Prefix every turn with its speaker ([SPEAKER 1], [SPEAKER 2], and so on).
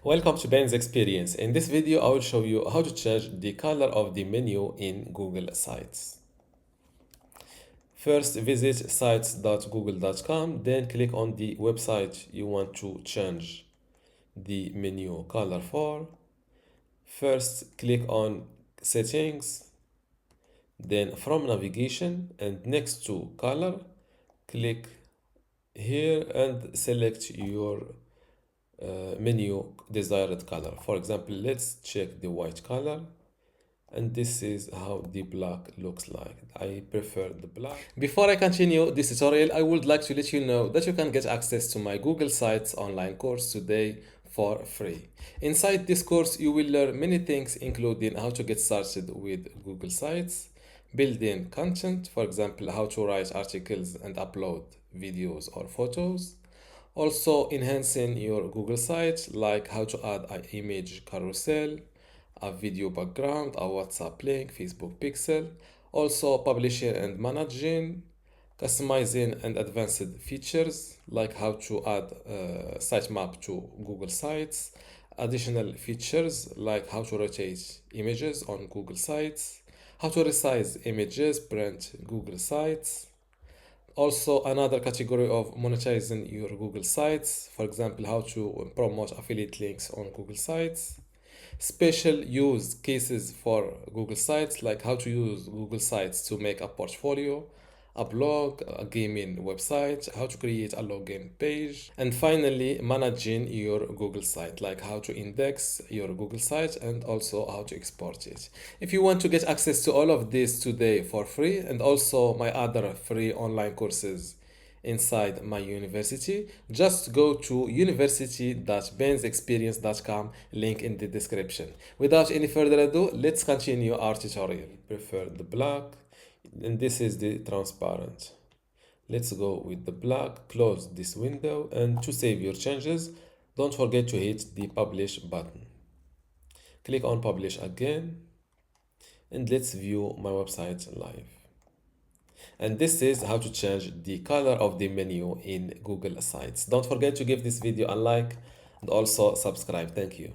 [SPEAKER 1] Welcome to Ben's Experience. In this video, I will show you how to change the color of the menu in Google Sites. First, visit sites.google.com, then click on the website you want to change the menu color for. First, click on Settings, then from Navigation, and next to Color, click here and select your menu desired color. For example, let's check the white color, and this is how the black looks like. I prefer the black. Before I continue this tutorial, I would like to let you know that you can get access to my Google Sites online course today for free. Inside this course, you will learn many things, including how to get started with Google Sites, building content, for example, how to write articles and upload videos or photos, also enhancing your Google site, like how to add an image carousel, a video background, a WhatsApp link, Facebook pixel, also publishing and managing, customizing and advanced features, like how to add sitemap to Google Sites, additional features like how to rotate images on Google Sites, how to resize images, print Google Sites. Also, another category of monetizing your Google Sites, for example, how to promote affiliate links on Google Sites. Special use cases for Google Sites, like how to use Google Sites to make a portfolio, a blog, a gaming website, how to create a login page, and finally, managing your Google site, like how to index your Google site and also how to export it. If you want to get access to all of this today for free, and also my other free online courses inside my university, just go to university.bensexperience.com, link in the description. Without any further ado, let's continue our tutorial. Prefer the black, and this is the transparent. Let's go with the black. Close this window, and to save your changes, don't forget to hit the publish button. Click on publish again, and let's view my website live. And this is how to change the color of the menu in Google Sites. Don't forget to give this video a like and also subscribe. Thank you.